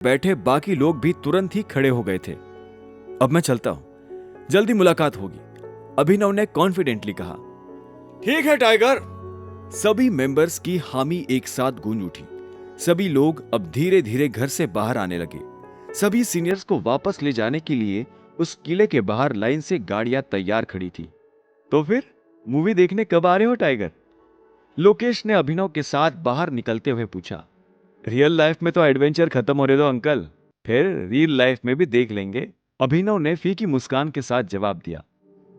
बैठे बाकी लोग भी तुरंत ही खड़े हो गए थे। अब मैं चलता हूं, जल्दी मुलाकात होगी, अभिनव ने कॉन्फिडेंटली कहा। ठीक है टाइगर। सभी मेंबर्स की हामी एक साथ गूंज उठी। सभी लोग अब धीरे धीरे घर से बाहर आने लगे। सभी सीनियर्स को वापस ले जाने के लिए उस किले के बाहर लाइन से गाड़ियां तैयार खड़ी थी। तो फिर मूवी देखने कब आ रहे हो टाइगर? लोकेश ने अभिनव के साथ बाहर निकलते हुए पूछा। रियल लाइफ में तो एडवेंचर खत्म होने दो अंकल, फिर रियल लाइफ में भी देख लेंगे, अभिनव ने फीकी मुस्कान के साथ जवाब दिया।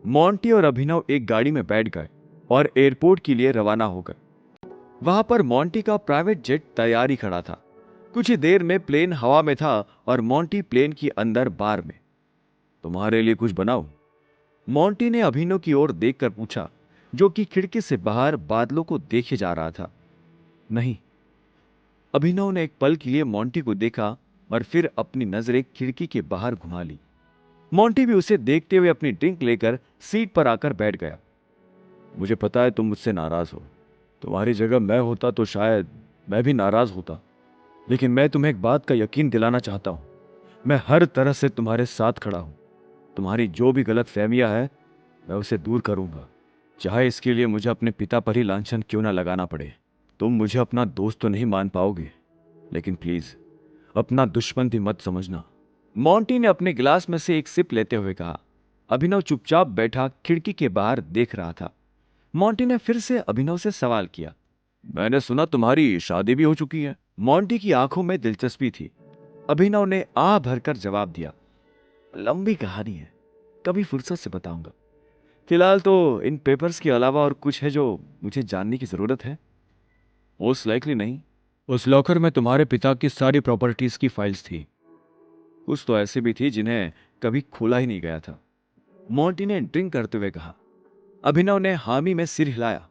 मोंटी और अभिनव एक गाड़ी में बैठ गए और एयरपोर्ट के लिए रवाना हो गए। वहां पर मोंटी का प्राइवेट जेट तैयार ही खड़ा था। कुछ ही देर में प्लेन हवा में था और मोंटी प्लेन के अंदर बार में। तुम्हारे लिए कुछ बनाऊं? मोंटी ने अभिनव की ओर देखकर पूछा, जो कि खिड़की से बाहर बादलों को देखे जा रहा था। नहीं। अभिनव ने एक पल के लिए मोंटी को देखा और फिर अपनी नजरें खिड़की के बाहर घुमा ली। मोंटी भी उसे देखते हुए अपनी ड्रिंक लेकर सीट पर आकर बैठ गया। मुझे पता है तुम मुझसे नाराज हो। तुम्हारी जगह मैं होता तो शायद मैं भी नाराज होता, लेकिन मैं तुम्हें एक बात का यकीन दिलाना चाहता हूं। मैं हर तरह से तुम्हारे साथ खड़ा हूं। तुम्हारी जो भी गलत फहमियां है, मैं उसे दूर करूंगा, चाहे इसके लिए मुझे अपने पिता पर ही लांछन क्यों ना लगाना पड़े। तुम मुझे अपना दोस्त तो नहीं मान पाओगे, लेकिन प्लीज अपना दुश्मन भी मत समझना। मोंटी ने अपने गिलास में से एक सिप लेते हुए कहा। अभिनव चुपचाप बैठा खिड़की के बाहर देख रहा था। मोंटी ने फिर से अभिनव से सवाल किया। मैंने सुना तुम्हारी शादी भी हो चुकी है। मोंटी की आंखों में दिलचस्पी थी। अभिनव ने आह भरकर जवाब दिया। लंबी कहानी है, कभी फुर्सत से बताऊंगा। फिलहाल तो इन पेपर्स के अलावा और कुछ है जो मुझे जानने की जरूरत है? मोस्ट लाइकली नहीं। उस लॉकर में तुम्हारे पिता की सारी प्रॉपर्टीज की फाइल्स थी। कुछ तो ऐसे भी थी जिन्हें कभी खोला ही नहीं गया था, मोंटी ने ड्रिंक करते हुए कहा। अभिनव ने हामी में सिर हिलाया।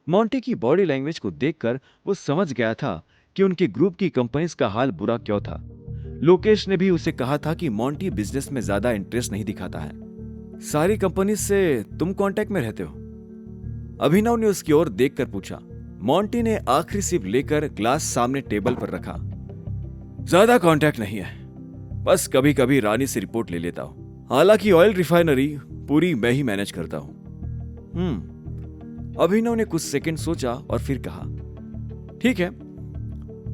मोंटी की बॉडी लैंग्वेज को देखकर वो समझ गया था कि उनके ग्रुप की कंपनीज का हाल बुरा क्यों था। लोकेश ने भी उसे कहा था कि मोंटी बिजनेस में ज्यादा इंटरेस्ट नहीं दिखाता है। सारी कंपनीज से तुम कांटेक्ट में रहते हो? अभिनव ने उसकी ओर देखकर पूछा। मोंटी ने आखिरी सिप लेकर ग्लास सामने टेबल पर रखा। ज्यादा कांटेक्ट नहीं है, बस कभी कभी रानी से रिपोर्ट ले लेता हूं। हालांकि ऑयल रिफाइनरी पूरी मैं ही मैनेज करता हूं। अभिनव ने कुछ सेकंड सोचा और फिर कहा, ठीक है,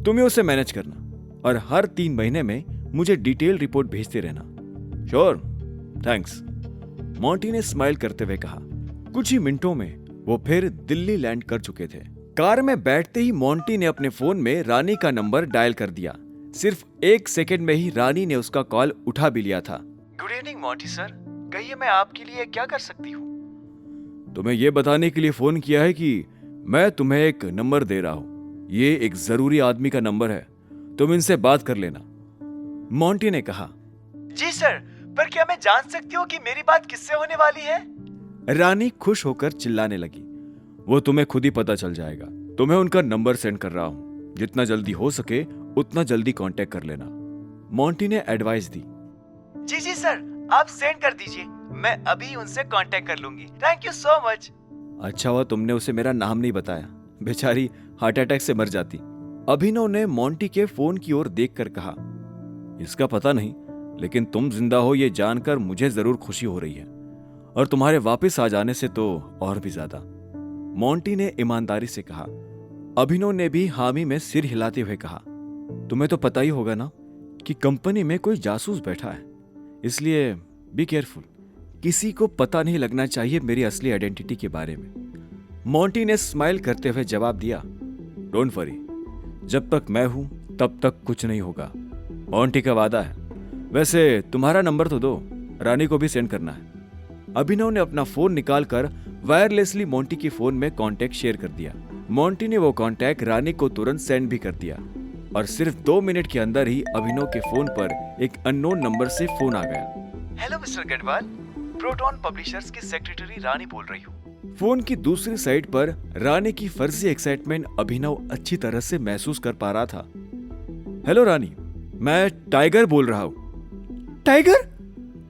तुम ही उसे मैनेज करना और हर 3 महीने में मुझे डिटेल रिपोर्ट भेजते रहना। श्योर, थैंक्स, मोंटी ने स्माइल करते हुए कहा। कुछ ही मिनटों में वो फिर दिल्ली लैंड कर चुके थे। कार में बैठते ही मोंटी ने अपने फोन में रानी का नंबर डायल कर दिया। सिर्फ 1 सेकंड में ही रानी ने उसका कॉल उठा भी लिया था। गुड इवनिंग मोंटी सर, कहिए मैं आपके लिए क्या कर सकती हूँ? तुम्हें यह बताने के लिए फोन किया है कि मैं तुम्हें एक नंबर दे रहा हूँ। ये एक जरूरी आदमी का नंबर है, तुम इनसे बात कर लेना, मोंटी ने कहा। जी सर, पर क्या मैं जान सकती हूँ कि मेरी बात किससे होने वाली है? रानी खुश होकर चिल्लाने लगी। वो तुम्हें खुद ही पता चल जाएगा। तुम्हें उनका नंबर सेंड कर रहा हूँ, जितना जल्दी हो सके उतना जल्दी कांटेक्ट कर लेना, मोंटी ने एडवाइस दी। जी जी सर, आप सेंड कर दीजिए, मैं अभी उनसे कांटेक्ट कर लूंगी। Thank you so much. अच्छा हुआ तुमने उसे मेरा नाम नहीं बताया, बेचारी हार्ट अटैक से मर जाती। अभिनव ने मोंटी के फोन की ओर देखकर कहा। इसका पता नहीं, लेकिन तुम जिंदा हो ये जानकर मुझे जरूर खुशी हो रही है, और तुम्हारे वापस आ जाने से तो और भी ज्यादा, मोंटी ने ईमानदारी से कहा। अभिनव ने भी हामी में सिर हिलाते हुए कहा। तुम्हें तो पता ही होगा ना कि कंपनी में कोई जासूस बैठा है, इसलिए बी केयरफुल। किसी को पता नहीं लगना चाहिए मेरी असली आइडेंटिटी के बारे में, मोंटी ने स्माइल करते हुए जवाब दिया। डोंट वरी, जब तक मैं हूं तब तक कुछ नहीं होगा, मोंटी का वादा है। वैसे तुम्हारा नंबर तो दो, रानी को भी सेंड करना है। अभिनव ने अपना फोन निकालकर वायरलेसली मोंटी के फोन में कांटेक्ट शेयर कर दिया। मोंटी ने वो कांटेक्ट रानी को तुरंत सेंड भी कर दिया, और सिर्फ 2 मिनट के अंदर ही अभिनव के फोन पर एक अननोन नंबर से फोन आ गया। Hello mister Garhwal, proton publishers की सेक्रेटरी रानी बोल रही हूँ। फोन की दूसरी साइड पर रानी की फर्जी एक्साइटमेंट अभिनव अच्छी तरह से महसूस कर पा रहा था। हेलो रानी, मैं टाइगर बोल रहा हूँ। टाइगर,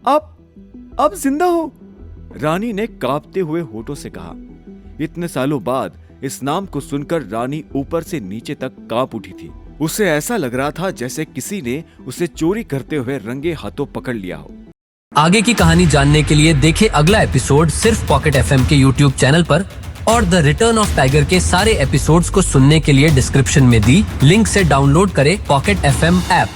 आप जिंदा हो? रानी ने कांपते हुए होठों से कहा। इतने सालों बाद इस नाम को सुनकर रानी ऊपर से नीचे तक कांप उठी थी। उसे ऐसा लग रहा था जैसे किसी ने उसे चोरी करते हुए रंगे हाथों पकड़ लिया हो। आगे की कहानी जानने के लिए देखें अगला एपिसोड सिर्फ पॉकेट एफएम के यूट्यूब चैनल पर, और द रिटर्न ऑफ टाइगर के सारे एपिसोड्स को सुनने के लिए डिस्क्रिप्शन में दी लिंक से डाउनलोड करें पॉकेट एफएम ऐप।